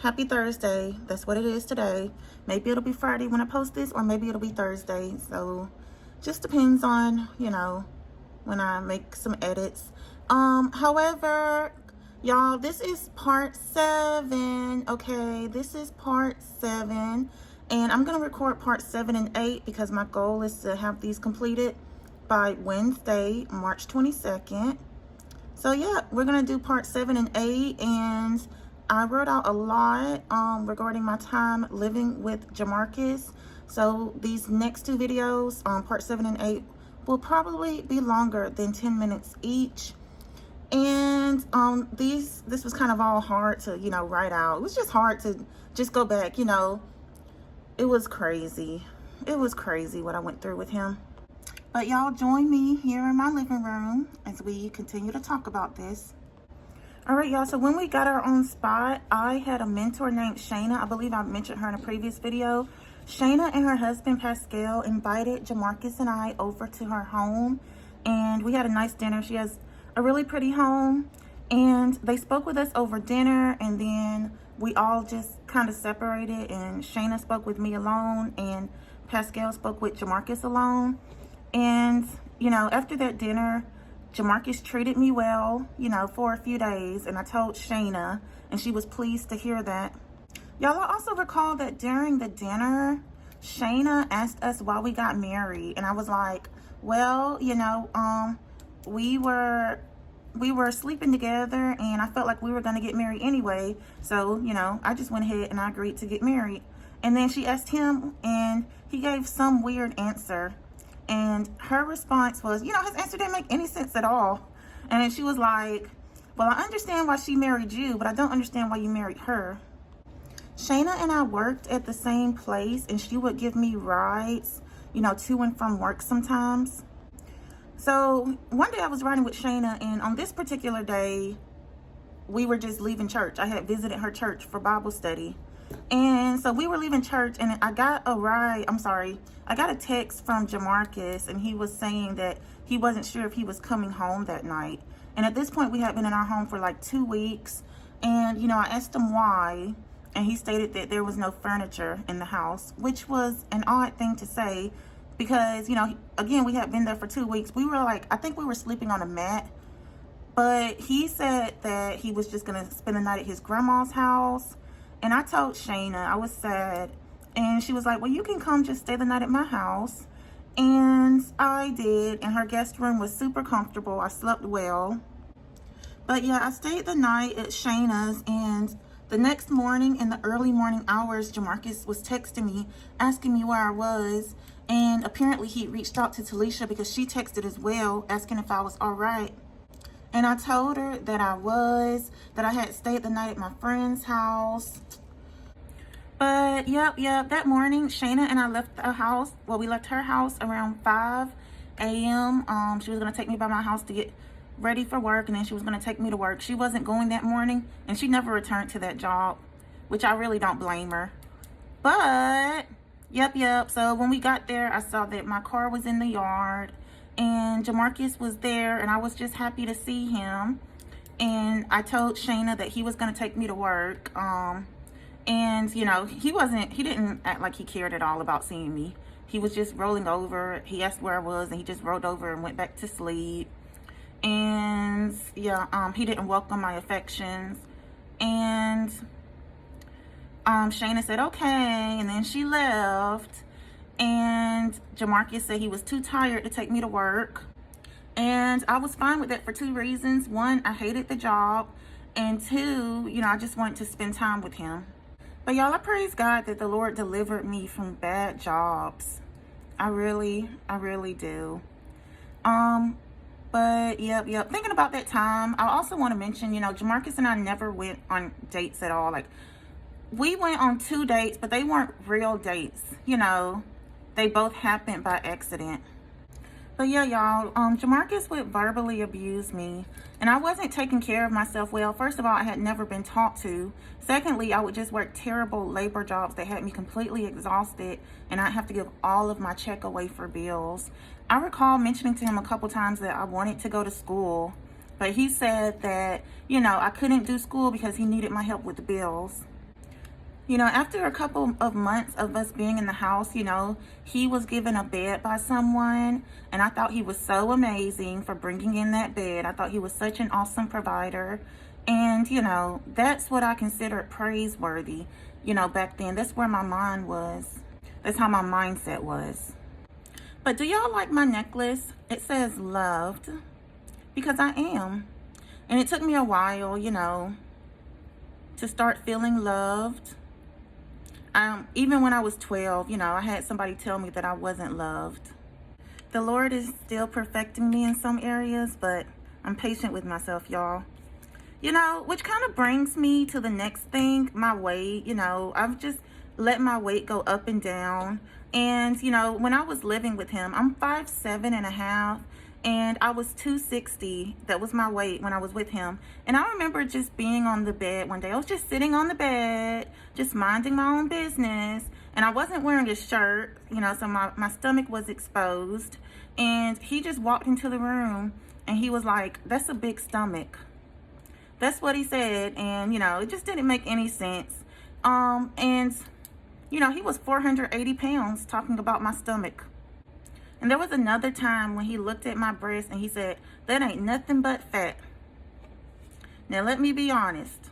Happy Thursday. That's what it is today. Maybe it'll be Friday when I post this, or maybe it'll be Thursday. So just depends on, when I make some edits. However, y'all, this is part 7. Okay, this is part 7. And I'm going to record part 7 and 8 because my goal is to have these completed by Wednesday, March 22nd. So yeah, we're going to do part 7 and 8, and I wrote out a lot regarding my time living with Jamarcus. So these next 2 videos, part 7 and 8, will probably be longer than 10 minutes each. And this was kind of all hard to, write out. It was just hard to just go back, It was crazy. It was crazy what I went through with him. But y'all join me here in my living room as we continue to talk about this. All right, y'all, so when we got our own spot, I had a mentor named Shayna. I believe I mentioned her in a previous video. Shayna and her husband, Pascal, invited Jamarcus and I over to her home, and we had a nice dinner. She has a really pretty home, and they spoke with us over dinner, and then we all just kind of separated, and Shayna spoke with me alone, and Pascal spoke with Jamarcus alone. And, after that dinner, Jamarcus treated me well, for a few days. And I told Shayna, and she was pleased to hear that. Y'all, I also recall that during the dinner, Shayna asked us why we got married. And I was like, well, we were sleeping together, and I felt like we were going to get married anyway. So, I just went ahead and I agreed to get married. And then she asked him, and he gave some weird answer. And her response was, his answer didn't make any sense at all. And then she was like, well, I understand why she married you, but I don't understand why you married her. Shayna and I worked at the same place, and she would give me rides, to and from work sometimes. So one day I was riding with Shayna, and on this particular day, we were just leaving church. I had visited her church for Bible study. And so we were leaving church, and I got a text from Jamarcus, and he was saying that he wasn't sure if he was coming home that night. And at this point, we had been in our home for like 2 weeks. And, I asked him why, and he stated that there was no furniture in the house, which was an odd thing to say because, again, we had been there for 2 weeks. I think we were sleeping on a mat. But he said that he was just going to spend the night at his grandma's house. And I told Shayna I was sad. And she was like, well, you can come just stay the night at my house. And I did. And her guest room was super comfortable. I slept well. But yeah, I stayed the night at Shayna's. And the next morning, in the early morning hours, Jamarcus was texting me, asking me where I was. And apparently he reached out to Talisha because she texted as well, asking if I was all right. And I told her that that I had stayed the night at my friend's house. But yep, that morning, Shayna and I left the house. Well, we left her house around 5 a.m. She was going to take me by my house to get ready for work, and then she was going to take me to work. She wasn't going that morning, and she never returned to that job, which I really don't blame her. But, yep. So when we got there, I saw that my car was in the yard, and Jamarcus was there, and I was just happy to see him. And I told Shayna that he was going to take me to work. And, he didn't act like he cared at all about seeing me. He was just rolling over. He asked where I was, and he just rolled over and went back to sleep. And, he didn't welcome my affections. And Shayna said, okay, and then she left. And Jamarcus said he was too tired to take me to work. And I was fine with that for 2 reasons. 1, I hated the job. And 2, I just wanted to spend time with him. But y'all, I praise God that the Lord delivered me from bad jobs. I really do. But yep. Thinking about that time, I also want to mention, Jamarcus and I never went on dates at all. Like, we went on 2 dates, but they weren't real dates. They both happened by accident. But yeah, y'all, Jamarcus would verbally abuse me, and I wasn't taking care of myself well. First of all, I had never been taught to. Secondly, I would just work terrible labor jobs that had me completely exhausted, and I'd have to give all of my check away for bills. I recall mentioning to him a couple times that I wanted to go to school, but he said that, I couldn't do school because he needed my help with the bills. You know, after a couple of months of us being in the house, you know, he was given a bed by someone, and I thought he was so amazing for bringing in that bed. I thought he was such an awesome provider. And, you know, that's what I considered praiseworthy, you know, back then. That's where my mind was. That's how my mindset was. But do y'all like my necklace? It says loved, because I am. And it took me a while, you know, to start feeling loved. Even when I was 12, you know, I had somebody tell me that I wasn't loved. The Lord is still perfecting me in some areas, but I'm patient with myself, y'all. You know, which kind of brings me to the next thing, my weight. You know, I've just let my weight go up and down. And, you know, when I was living with him, I'm 5'7.5", and I was 260. That was my weight when I was with him. And I remember just being on the bed one day. I was just sitting on the bed, just minding my own business. And I wasn't wearing a shirt, you know, so my stomach was exposed. And he just walked into the room and he was like, "That's a big stomach." That's what he said. And, you know, it just didn't make any sense. And, you know, he was 480 pounds talking about my stomach. And there was another time when he looked at my breast and he said, "That ain't nothing but fat." Now, let me be honest.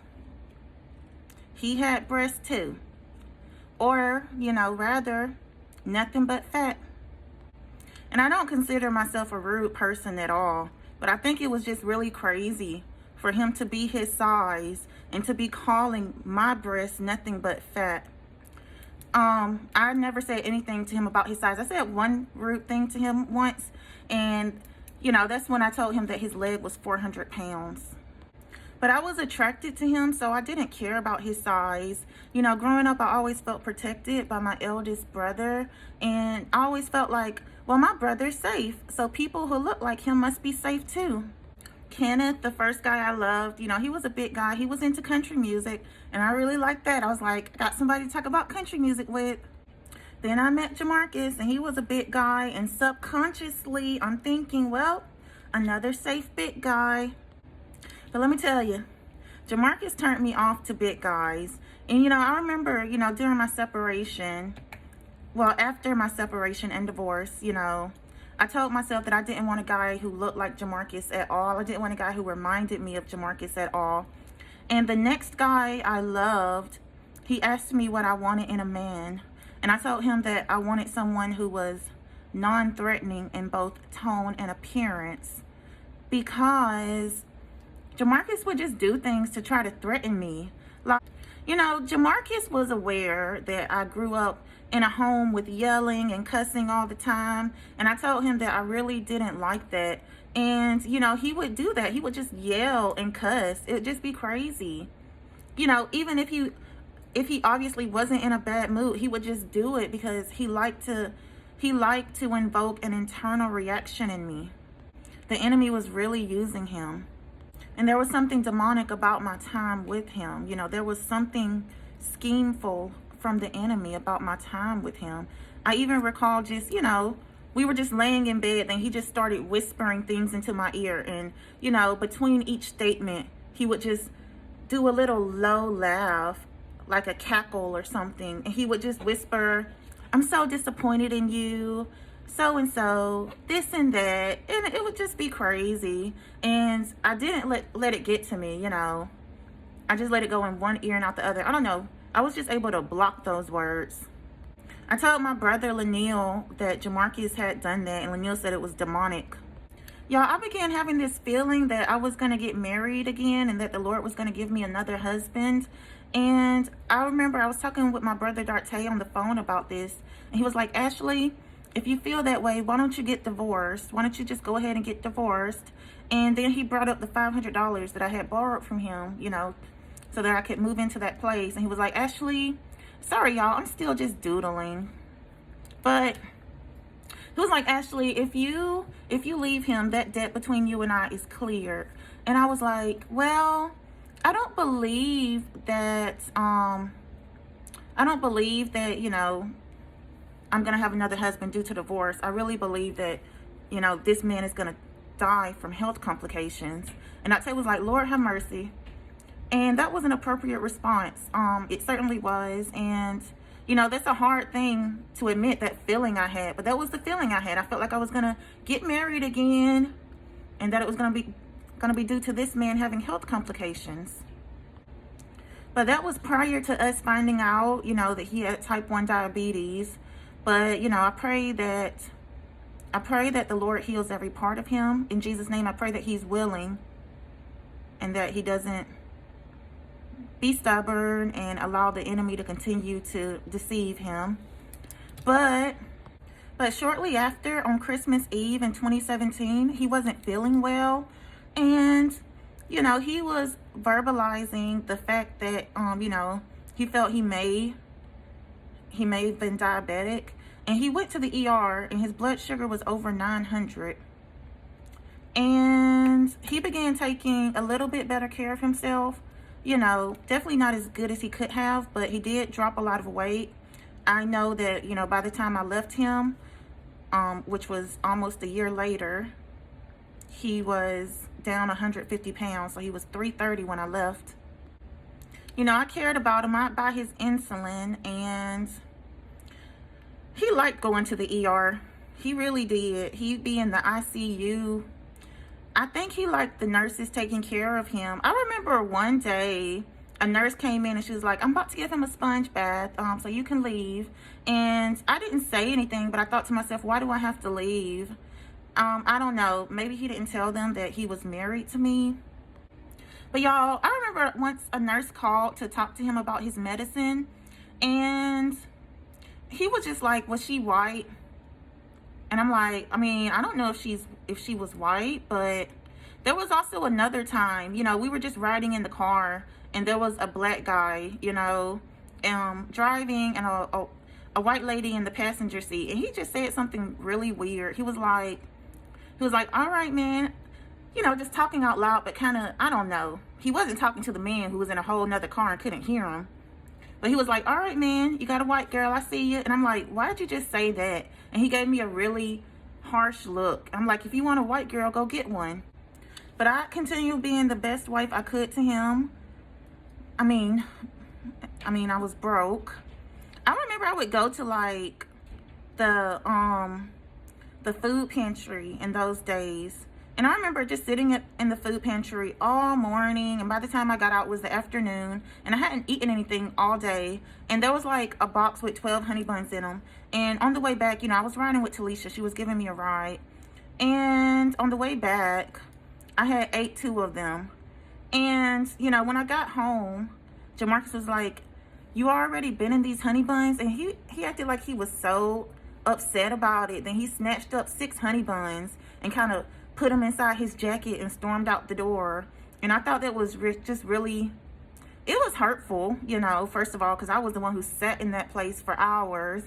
He had breasts too. Or, you know, rather, nothing but fat. And I don't consider myself a rude person at all. But I think it was just really crazy for him to be his size and to be calling my breasts nothing but fat. I never said anything to him about his size. I said one rude thing to him once, and, you know, that's when I told him that his leg was 400 pounds. But I was attracted to him, so I didn't care about his size. You know, growing up, I always felt protected by my eldest brother, and I always felt like, well, my brother's safe, so people who look like him must be safe too. Kenneth, the first guy I loved, you know, he was a big guy. He was into country music, and I really liked that. I was like, got somebody to talk about country music with. Then I met Jamarcus, and he was a big guy, and subconsciously, I'm thinking, well, another safe big guy. But let me tell you, Jamarcus turned me off to big guys. And, you know, I remember, you know, during my separation, well, after my separation and divorce, you know, I told myself that I didn't want a guy who looked like Jamarcus at all. I didn't want a guy who reminded me of Jamarcus at all. And the next guy I loved, he asked me what I wanted in a man. And I told him that I wanted someone who was non-threatening in both tone and appearance, because Jamarcus would just do things to try to threaten me. Like, you know, Jamarcus was aware that I grew up in a home with yelling and cussing all the time. And I told him that I really didn't like that. And, you know, he would do that. He would just yell and cuss. It would just be crazy. You know, even if he obviously wasn't in a bad mood, he would just do it because he liked to invoke an internal reaction in me. The enemy was really using him. And there was something demonic about my time with him. You know, there was something schemeful from the enemy about my time with him. I even recall just, you know, we were just laying in bed and he just started whispering things into my ear. And, you know, between each statement, he would just do a little low laugh, like a cackle or something. And he would just whisper, "I'm so disappointed in you, so and so, this and that." And it would just be crazy. And I didn't let it get to me, you know. I just let it go in one ear and out the other. I don't know. I was just able to block those words. I told my brother Laniel that Jamarcus had done that, and Laniel said it was demonic. Y'all, I began having this feeling that I was going to get married again and that the Lord was going to give me another husband. And I remember I was talking with my brother Darte on the phone about this, and he was like, "Ashley, if you feel that way, why don't you get divorced? Why don't you just go ahead and get divorced?" And then he brought up the $500 that I had borrowed from him, you know, so that I could move into that place. And he was like, "Ashley, sorry, y'all, I'm still just doodling." But he was like, "Ashley, if you leave him, that debt between you and I is cleared." And I was like, well, I don't believe that, you know, I'm going to have another husband due to divorce. I really believe that, you know, this man is going to die from health complications. And Dante was like, "Lord have mercy." And that was an appropriate response. It certainly was. And, you know, that's a hard thing to admit, that feeling I had. But that was the feeling I had. I felt like I was going to get married again, and that it was going to be due to this man having health complications. But that was prior to us finding out, you know, that he had type 1 diabetes. But, you know, I pray that the Lord heals every part of him. In Jesus' name, I pray that he's willing and that he doesn't be stubborn and allow the enemy to continue to deceive him. But shortly after, on Christmas Eve in 2017, he wasn't feeling well. And, you know, he was verbalizing the fact that, you know, he felt he may have been diabetic. And he went to the ER and his blood sugar was over 900. And he began taking a little bit better care of himself. You know, definitely not as good as he could have, but he did drop a lot of weight. I know that, you know, by the time I left him, which was almost a year later, he was down 150 pounds. So he was 330 when I left. You know, I cared about him. I'd buy his insulin, and he liked going to the ER. He really did. He'd be in the ICU. I think he liked the nurses taking care of him. I remember one day a nurse came in and she was like, I'm about to give him a sponge bath, so you can leave. And I didn't say anything, but I thought to myself, why do I have to leave? I don't know. Maybe he didn't tell them that he was married to me. But y'all, I remember once a nurse called to talk to him about his medicine, and he was just like, was she white? And I'm like, I mean, I don't know if she was white, but there was also another time, you know, we were just riding in the car and there was a black guy, you know, driving, and a white lady in the passenger seat. And he just said something really weird. He was like, all right, man, you know, just talking out loud, but kind of, I don't know. He wasn't talking to the man who was in a whole nother car and couldn't hear him. But he was like, all right, man, you got a white girl, I see you. And I'm like, why'd you just say that? And he gave me a really harsh look. I'm like, if you want a white girl, go get one. But I continued being the best wife I could to him. I mean, I was broke. I remember I would go to like the food pantry in those days. And I remember just sitting in the food pantry all morning, and by the time I got out, it was the afternoon, and I hadn't eaten anything all day. And there was like a box with 12 honey buns in them. And on the way back, you know, I was riding with Talisha. She was giving me a ride. And on the way back, I had ate 2 of them. And, you know, when I got home, Jamarcus was like, you already been in these honey buns? And he acted like he was so upset about it. Then he snatched up 6 honey buns and kind of put them inside his jacket and stormed out the door. And I thought that was just really, it was hurtful, you know, first of all, because I was the one who sat in that place for hours,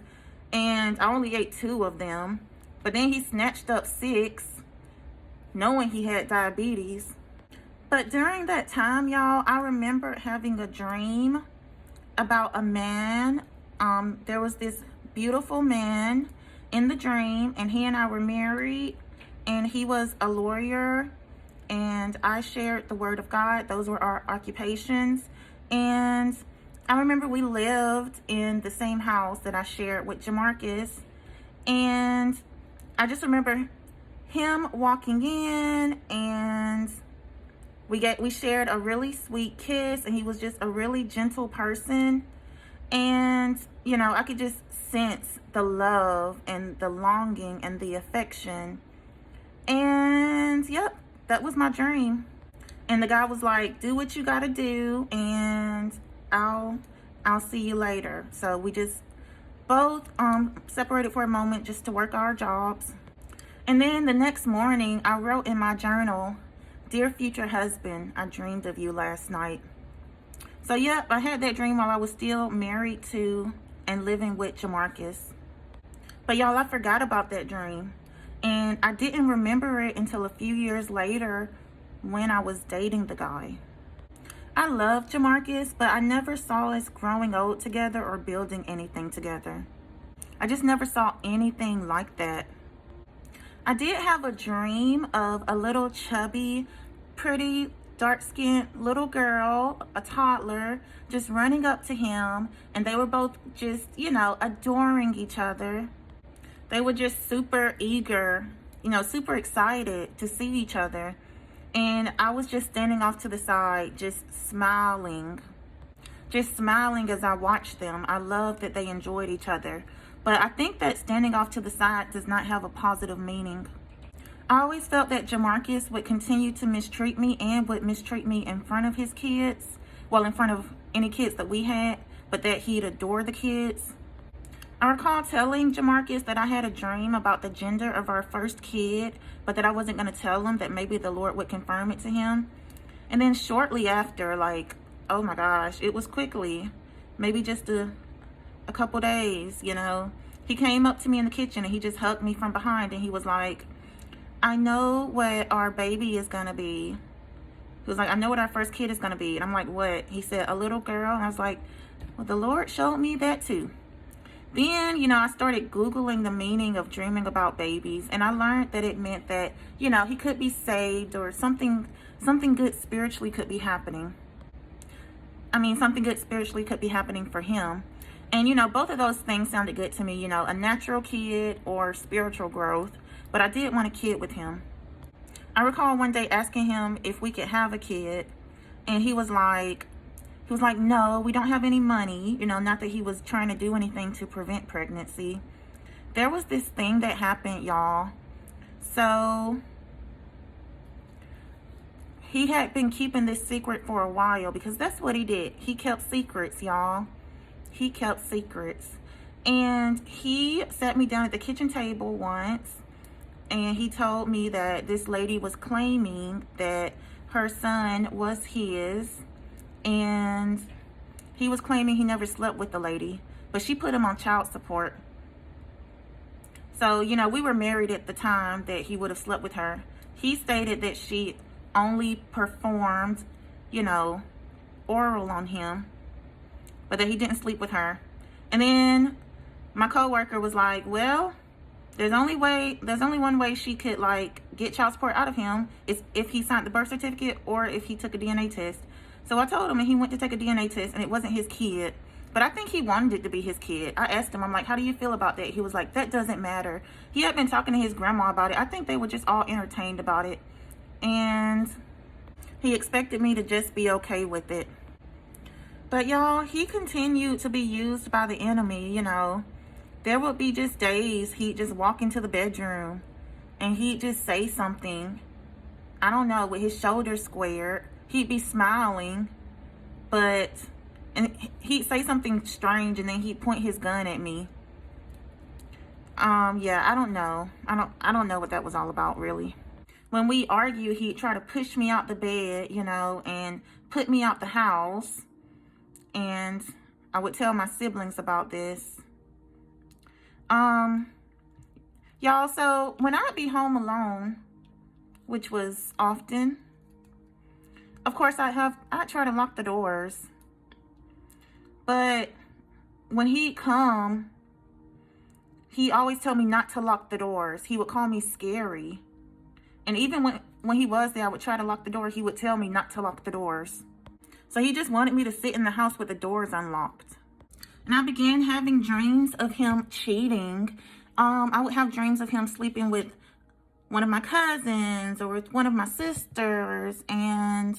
and I only ate 2 of them. But then he snatched up 6, knowing he had diabetes. But during that time, y'all, I remember having a dream about a man. There was this beautiful man in the dream, and he and I were married. And he was a lawyer, and I shared the word of God. Those were our occupations. And I remember we lived in the same house that I shared with Jamarcus. And I just remember him walking in, and we shared a really sweet kiss, and he was just a really gentle person. And, you know, I could just sense the love and the longing and the affection. And yep, that was my dream. And the guy was like, do what you gotta do, and I'll see you later. So we just both separated for a moment just to work our jobs. And then the next morning, I wrote in my journal, dear future husband, I dreamed of you last night. So yep, I had that dream while I was still married to and living with Jamarcus. But y'all, I forgot about that dream. And I didn't remember it until a few years later when I was dating the guy. I love Jamarcus, but I never saw us growing old together or building anything together. I just never saw anything like that. I did have a dream of a little chubby, pretty, dark-skinned little girl, a toddler, just running up to him, and they were both just, you know, adoring each other. They were just super eager, you know, super excited to see each other. And I was just standing off to the side, just smiling as I watched them. I loved that they enjoyed each other. But I think that standing off to the side does not have a positive meaning. I always felt that Jamarcus would continue to mistreat me and would mistreat me in front of his kids. Well, in front of any kids that we had, but that he'd adore the kids. I recall telling Jamarcus that I had a dream about the gender of our first kid, but that I wasn't going to tell him, that maybe the Lord would confirm it to him. And then shortly after, like, oh my gosh, it was quickly, maybe just a couple days, you know, he came up to me in the kitchen and he just hugged me from behind and he was like, I know what our baby is going to be. He was like, I know what our first kid is going to be. And I'm like, what? He said, a little girl. And I was like, well, the Lord showed me that too. Then, you know, I started Googling the meaning of dreaming about babies, and I learned that it meant that, you know, he could be saved, or something good spiritually could be happening. I mean, something good spiritually could be happening for him. And, you know, both of those things sounded good to me, you know, a natural kid or spiritual growth, but I did want a kid with him. I recall one day asking him if we could have a kid, and he was like, no, we don't have any money. You know, not that he was trying to do anything to prevent pregnancy. There was this thing that happened, y'all. So he had been keeping this secret for a while, because that's what he did. He kept secrets, y'all. He kept secrets. And he sat me down at the kitchen table once, and he told me that this lady was claiming that her son was his. And he was claiming he never slept with the lady, but she put him on child support. So, you know, we were married at the time that he would have slept with her. He stated that she only performed, you know, oral on him, but that he didn't sleep with her. And then my coworker was like, well, there's only one way she could, like, get child support out of him, is if he signed the birth certificate or if he took a DNA test. So I told him, and he went to take a DNA test, and it wasn't his kid. But I think he wanted it to be his kid. I asked him, I'm like, how do you feel about that? He was like, that doesn't matter. He had been talking to his grandma about it. I think they were just all entertained about it. And he expected me to just be okay with it. But y'all, he continued to be used by the enemy, you know. There would be just days he'd just walk into the bedroom and he'd just say something, I don't know, with his shoulders squared. He'd be smiling, and he'd say something strange, and then he'd point his gun at me. Yeah, I don't know. I don't know what that was all about, really. When we argue, he'd try to push me out the bed, you know, and put me out the house. And I would tell my siblings about this. Y'all, so when I'd be home alone, which was often, of course, I'd try to lock the doors. But when he'd come, he always told me not to lock the doors. He would call me scary. And even when he was there, I would try to lock the door. He would tell me not to lock the doors. So he just wanted me to sit in the house with the doors unlocked. And I began having dreams of him cheating. I would have dreams of him sleeping with one of my cousins or with one of my sisters. And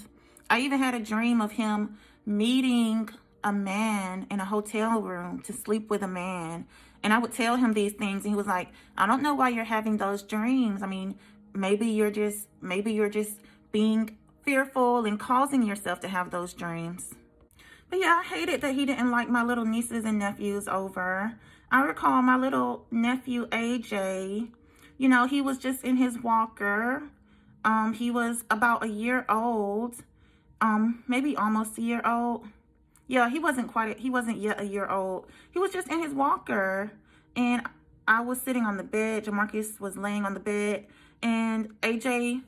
I even had a dream of him meeting a man in a hotel room to sleep with a man. And I would tell him these things, and he was like, I don't know why you're having those dreams. I mean, maybe you're just being fearful and causing yourself to have those dreams. But yeah, I hated that he didn't like my little nieces and nephews over. I recall my little nephew, AJ, you know, he was just in his walker. He was about a year old, maybe almost a year old. Yeah, he wasn't yet a year old. He was just in his walker, and I was sitting on the bed. Jamarcus was laying on the bed, and AJ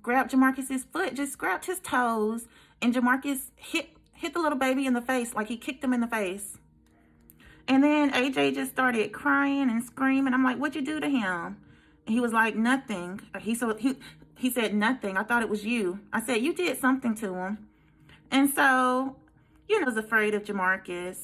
grabbed Jamarcus's foot, just grabbed his toes, and Jamarcus hit the little baby in the face, like he kicked him in the face. And then AJ just started crying and screaming. I'm like, what'd you do to him? And he was like, nothing. He he said, nothing. I thought it was you. I said, you did something to him. And so, you know, I was afraid of Jamarcus.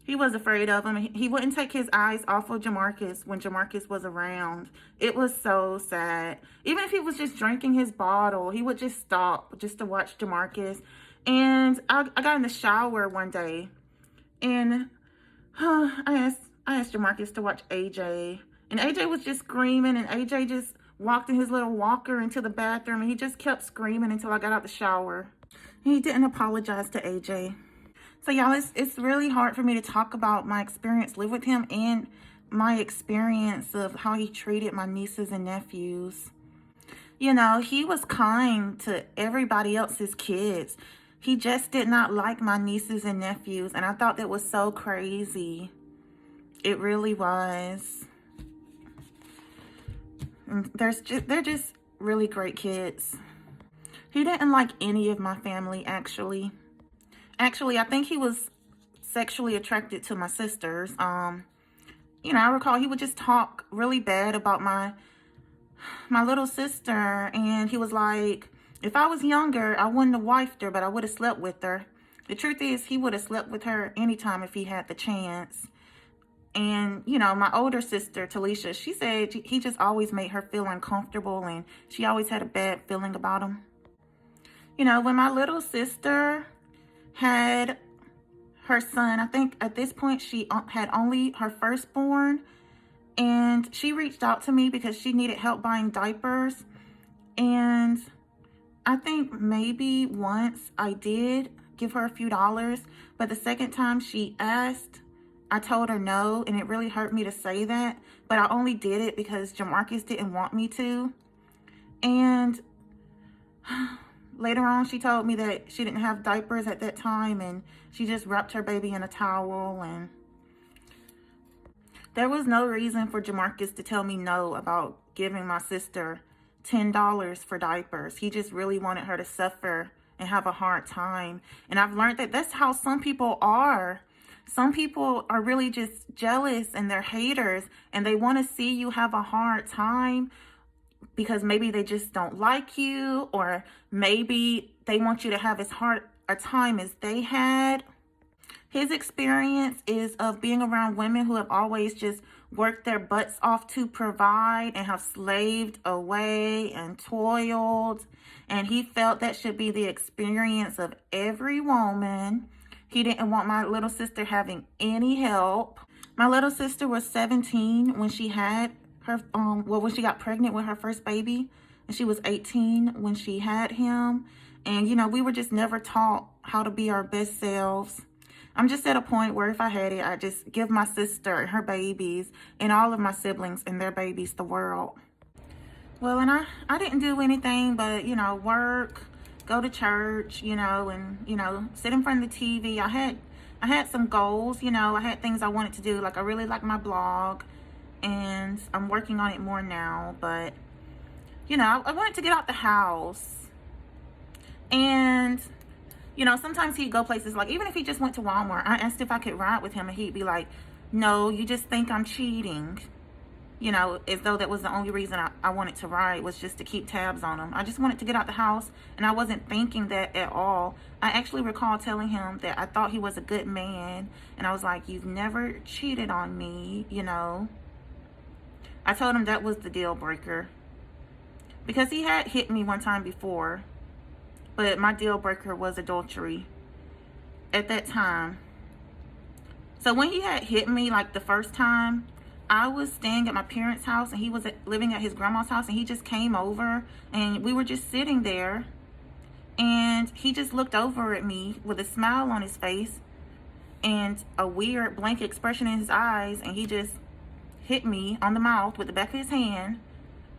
He was afraid of him. He wouldn't take his eyes off of Jamarcus when Jamarcus was around. It was so sad. Even if he was just drinking his bottle, he would just stop just to watch Jamarcus. And I got in the shower one day, and I asked Jamarcus to watch AJ. And AJ was just screaming, and AJ just walked in his little walker into the bathroom, and he just kept screaming until I got out the shower. He didn't apologize to AJ. So y'all, it's really hard for me to talk about my experience living with him and my experience of how he treated my nieces and nephews. You know, he was kind to everybody else's kids. He just did not like my nieces and nephews, and I thought that was so crazy. It really was. And they're just really great kids. He didn't like any of my family, actually. Actually, I think he was sexually attracted to my sisters. You know, I recall he would just talk really bad about my little sister. And he was like, if I was younger, I wouldn't have wifed her, but I would have slept with her. The truth is, he would have slept with her anytime if he had the chance. And, you know, my older sister, Talisha, she said he just always made her feel uncomfortable, and she always had a bad feeling about him. You know, when my little sister had her son, I think at this point she had only her firstborn, and she reached out to me because she needed help buying diapers. And I think maybe once I did give her a few dollars, but the second time she asked, I told her no, and it really hurt me to say that, but I only did it because Jamarcus didn't want me to. And later on, she told me that she didn't have diapers at that time, and she just wrapped her baby in a towel. And there was no reason for Jamarcus to tell me no about giving my sister $10 for diapers. He just really wanted her to suffer and have a hard time. And I've learned that that's how some people are. Some people are really just jealous, and they're haters, and they want to see you have a hard time because maybe they just don't like you, or maybe they want you to have as hard a time as they had. His experience is of being around women who have always just worked their butts off to provide and have slaved away and toiled. And he felt that should be the experience of every woman. He didn't want my little sister having any help. My little sister was 17 when she had her, when she got pregnant with her first baby, and she was 18 when she had him. And, you know, we were just never taught how to be our best selves. I'm just at a point where if I had it, I'd just give my sister and her babies and all of my siblings and their babies the world. Well, and I didn't do anything but, you know, work, go to church, you know, and, you know, sit in front of the TV. I had some goals, you know, I had things I wanted to do. Like, I really like my blog, and I'm working on it more now. But, you know, I wanted to get out the house. And, you know, sometimes he'd go places, like, even if he just went to Walmart, I asked if I could ride with him, and he'd be like, no, you just think I'm cheating. You know, as though that was the only reason I wanted to ride, was just to keep tabs on him. I just wanted to get out the house, and I wasn't thinking that at all. I actually recall telling him that I thought he was a good man, and I was like, you've never cheated on me, you know. I told him that was the deal breaker, because he had hit me one time before, but my deal breaker was adultery at that time. So when he had hit me, like, the first time, I was staying at my parents' house, and he was living at his grandma's house, and he just came over, and we were just sitting there, and he just looked over at me with a smile on his face and a weird blank expression in his eyes, and he just hit me on the mouth with the back of his hand,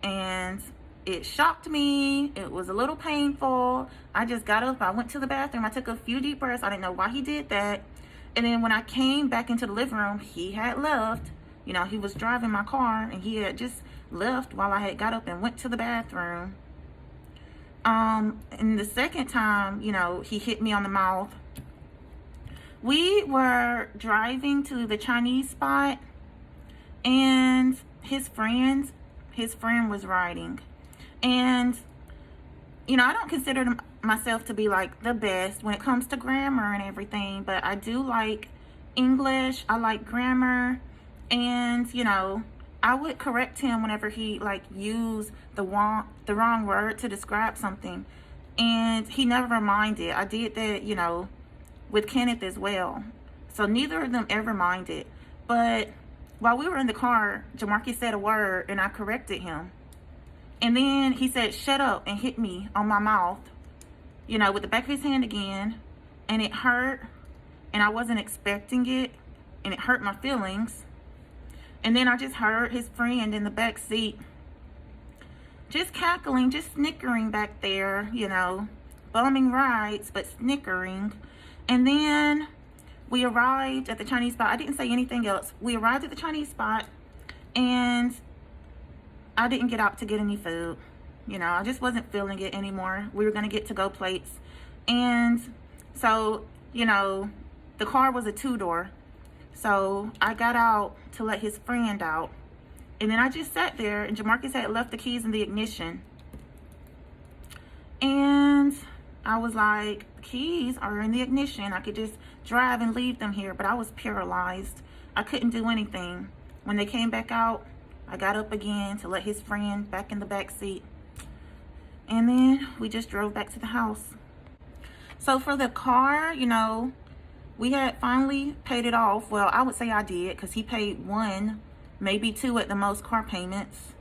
and it shocked me. It was a little painful. I just got up, I went to the bathroom, I took a few deep breaths. I didn't know why he did that. And then when I came back into the living room, he had left. You know, he was driving my car, and he had just left while I had got up and went to the bathroom. And the second time, you know, he hit me on the mouth. We were driving to the Chinese spot, and his friend was riding. And, you know, I don't consider myself to be like the best when it comes to grammar and everything, but I do like English. I like grammar. And, you know, I would correct him whenever he like used the wrong word to describe something. And he never minded. I did that, you know, with Kenneth as well. So neither of them ever minded. But while we were in the car, Jamarcus said a word and I corrected him. And then he said, shut up, and hit me on my mouth, you know, with the back of his hand again. And it hurt, and I wasn't expecting it, and it hurt my feelings. And then I just heard his friend in the back seat just cackling, just snickering back there, you know, bumming rides, but snickering. And then we arrived at the Chinese spot. I didn't say anything else. We arrived at the Chinese spot, and I didn't get out to get any food. You know, I just wasn't feeling it anymore. We were going to get to-go plates. And so, you know, the car was a two-door. So I got out to let his friend out. And then I just sat there, and Jamarcus had left the keys in the ignition. And I was like, the keys are in the ignition. I could just drive and leave them here, but I was paralyzed. I couldn't do anything. When they came back out, I got up again to let his friend back in the back seat. And then we just drove back to the house. So for the car, you know, we had finally paid it off. Well, I would say I did, because he paid one, maybe two at the most car payments.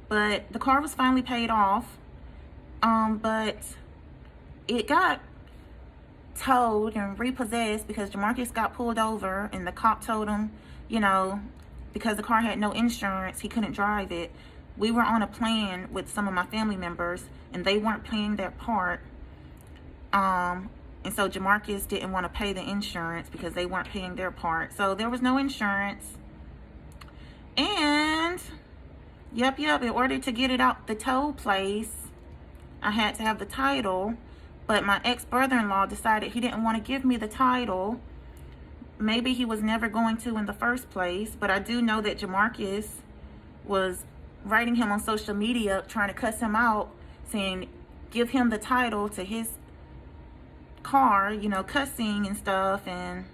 But the car was finally paid off. But it got towed and repossessed because Jamarcus got pulled over and the cop told him, you know, because the car had no insurance, he couldn't drive it. We were on a plan with some of my family members, and they weren't paying their part. And so Jamarcus didn't want to pay the insurance because they weren't paying their part. So there was no insurance. And, yep, in order to get it out the tow place, I had to have the title. But my ex-brother-in-law decided he didn't want to give me the title. Maybe he was never going to in the first place, but I do know that Jamarcus was writing him on social media, trying to cuss him out, saying, give him the title to his car, you know, cussing and stuff, and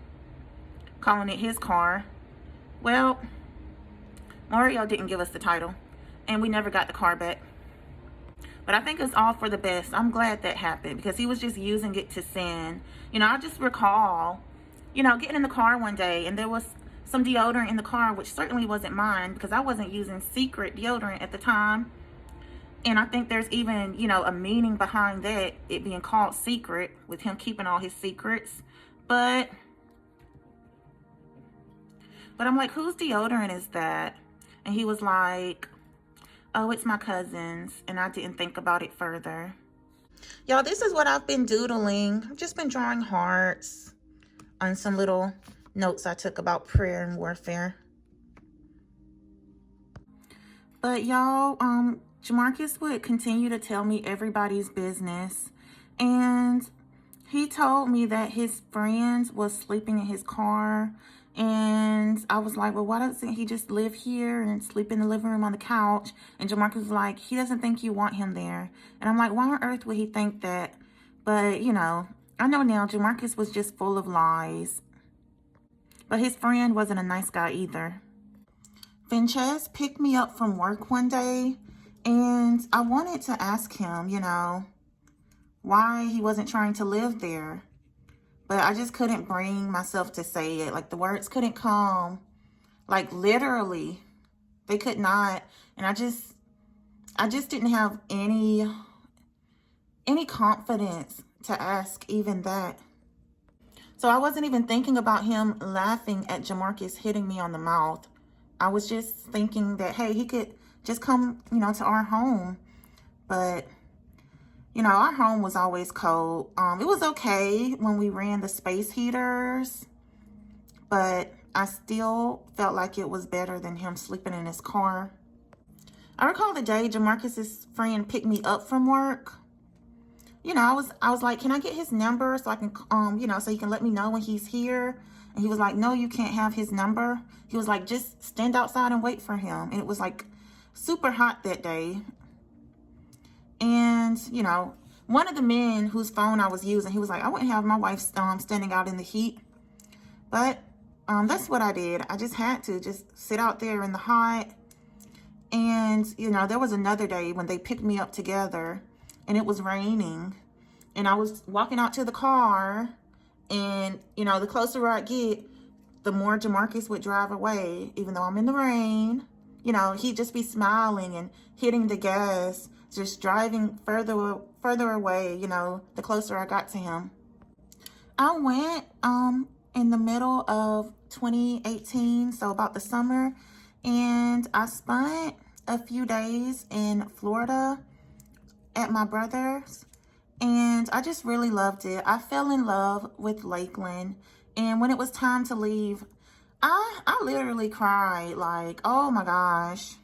calling it his car. Well, Mario didn't give us the title, and we never got the car back. But I think it's all for the best. I'm glad that happened, because he was just using it to sin. You know, I just recall, you know, getting in the car one day, and there was some deodorant in the car, which certainly wasn't mine, because I wasn't using Secret deodorant at the time. And I think there's even, you know, a meaning behind that, it being called Secret, with him keeping all his secrets. But I'm like, whose deodorant is that? And he was like, oh, it's my cousin's. And I didn't think about it further. Y'all, this is what I've been doodling. I've just been drawing hearts on some little notes I took about prayer and warfare. But y'all, Jamarcus would continue to tell me everybody's business. And he told me that his friend was sleeping in his car. And I was like, well, why doesn't he just live here and sleep in the living room on the couch? And Jamarcus was like, he doesn't think you want him there. And I'm like, why on earth would he think that? But, you know, I know now Jamarcus was just full of lies. But his friend wasn't a nice guy either. Vinchaz picked me up from work one day, and I wanted to ask him, you know, why he wasn't trying to live there. But I just couldn't bring myself to say it. Like, the words couldn't come. Like, literally. They could not. And I just didn't have any confidence to ask even that. So I wasn't even thinking about him laughing at Jamarcus hitting me on the mouth. I was just thinking that, hey, he could just come, you know, to our home. But, you know, our home was always cold. It was okay when we ran the space heaters, but I still felt like it was better than him sleeping in his car. I recall the day Jamarcus's friend picked me up from work. You know, I was like, can I get his number so I can, you know, so he can let me know when he's here? And he was like, no, you can't have his number. He was like, just stand outside and wait for him. And it was like super hot that day. And, you know, one of the men whose phone I was using, he was like, I wouldn't have my wife standing out in the heat. But that's what I did. I just had to just sit out there in the hot. And, you know, there was another day when they picked me up together and it was raining. And I was walking out to the car. And, you know, the closer I get, the more Jamarcus would drive away, even though I'm in the rain. You know, he'd just be smiling and hitting the gas, just driving further away, you know, the closer I got to him. I went in the middle of 2018, so about the summer, and I spent a few days in Florida at my brother's, and I just really loved it. I fell in love with Lakeland, and when it was time to leave, I literally cried, like, oh my gosh.